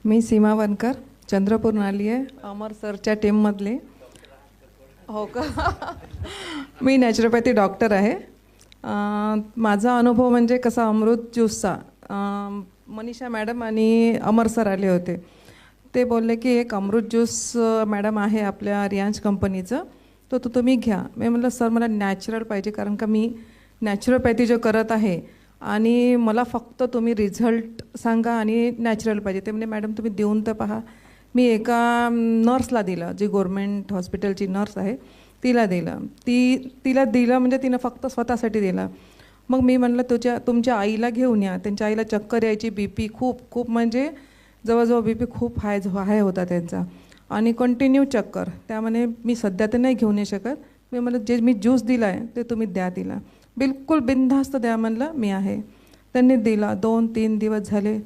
मी सीमा वनकर चंद्रपूरहून आली आहे, अमर सरच्या टीममधले. हो का? मी नॅचरोपॅथी डॉक्टर आहे. माझा अनुभव म्हणजे कसा अमृत ज्यूसचा. मनीषा मॅडम आणि अमर सर आले होते. ते बोलले की एक अमृत ज्यूस मॅडम आहे आपल्या रियांज कंपनीचं, तो तुम्ही घ्या. मी म्हटलं सर मला नॅचरल पाहिजे, कारण का मी नॅचरोपॅथी जो करत आहे आणि मला फक्त तुम्ही रिझल्ट सांगा आणि नॅचरल पाहिजे. ते म्हणजे मॅडम तुम्ही देऊन तर पहा. मी एका नर्सला दिलं, जी गव्हर्मेंट हॉस्पिटलची नर्स आहे तिला दिलं. तिला दिलं म्हणजे तिनं फक्त स्वतःसाठी दिलं. मग मी म्हणलं तुमच्या आईला घेऊन या. त्यांच्या आईला चक्कर यायची, BP खूप म्हणजे जवळजवळ BP खूप हाय होता त्यांचा आणि कंटिन्यू चक्कर. त्यामुळे मी सध्या तर नाही घेऊन येऊ शकत. मी म्हणलं जे मी ज्यूस दिला आहे ते तुम्ही द्या तिला, बिलकुल बिनधास्त द्या म्हणलं, मी आहे. त्यांनी दिला. 2-3 दिवस झाले.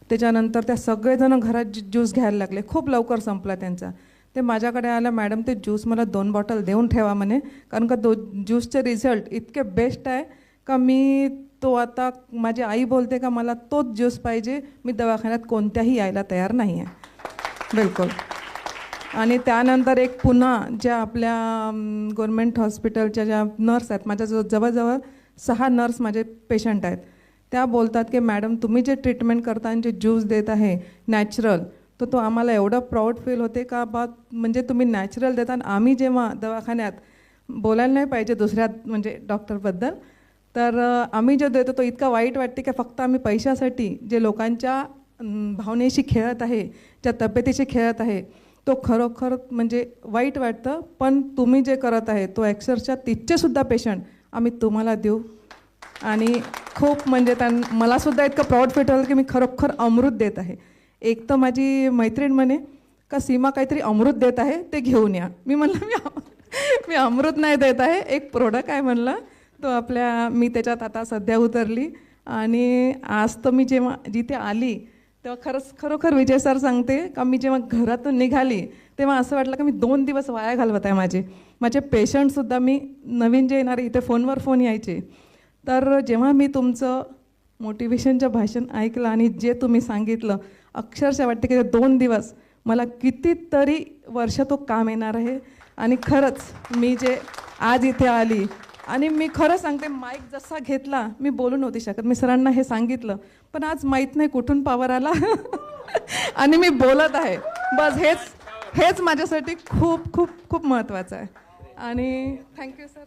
त्याच्यानंतर त्या सगळेजण घरात ज्यूस घ्यायला लागले. खूप लवकर संपला त्यांचा. ते माझ्याकडे आलं, मॅडम ते ज्यूस मला 2 बॉटल देऊन ठेवा म्हणे, कारण का ज्यूसचे रिझल्ट इतके बेस्ट आहे का मी तो आता माझी आई बोलते का मला तोच ज्यूस पाहिजे. मी दवाखान्यात कोणत्याही यायला तयार नाही आहे बिलकुल. आणि त्यानंतर एक पुन्हा ज्या आपल्या गव्हर्मेंट हॉस्पिटलच्या ज्या नर्स आहेत, माझ्या जवळजवळ 6 नर्स माझे पेशंट आहेत, त्या बोलतात की मॅडम तुम्ही जे ट्रीटमेंट करता आणि जे ज्यूस देत आहे नॅचरल, तर तो आम्हाला एवढं प्राऊड फील होते का बा, म्हणजे तुम्ही नॅचरल देता. आणि आम्ही जेव्हा दवाखान्यात बोलायला नाही पाहिजे दुसऱ्या म्हणजे डॉक्टरबद्दल, तर आम्ही जो देतो तो इतका वाईट वाटते की फक्त आम्ही पैशासाठी जे लोकांच्या भावनेशी खेळत आहे, ज्या तब्येतीशी खेळत आहे, तो खरोखर म्हणजे वाईट वाटतं. पण तुम्ही जे करत आहे तो अक्षरशः तिथचेसुद्धा पेशंट आम्ही तुम्हाला देऊ. आणि खूप म्हणजे मलासुद्धा इतकं प्राऊड फील होतं की मी खरोखर अमृत देत आहे. एक तर माझी मैत्रीण म्हणे का सीमा काहीतरी अमृत देत आहे, ते घेऊन या. मी म्हणलं मी अमृत नाही देत आहे, एक प्रोडक्ट आहे म्हणलं. तो मी त्याच्यात आता सध्या उतरली. आणि आज तर मी जेव्हा जिथे आली तेव्हा खरोखर विजय सर सांगते का मी जेव्हा घरातून निघाली तेव्हा असं वाटलं की मी 2 दिवस वाया घालवत आहे. माझे पेशंटसुद्धा, मी नवीन जे येणारे इथे फोन यायचे, तर जेव्हा मी तुमचं मोटिवेशनचं भाषण ऐकलं आणि जे तुम्ही सांगितलं, अक्षरशः वाटते की 2 दिवस मला कितीतरी वर्ष तो काम येणार आहे. आणि खरंच मी जे आज इथे आली आणि मी खरं सांगते, माईक जसा घेतला मी बोलू नव्हती शकत. मी सरांना हे सांगितलं, पण आज माहीत नाही कुठून पावर आला आणि मी बोलत आहे. बस हेच माझ्यासाठी खूप खूप खूप महत्त्वाचं आहे. आणि थँक्यू सर.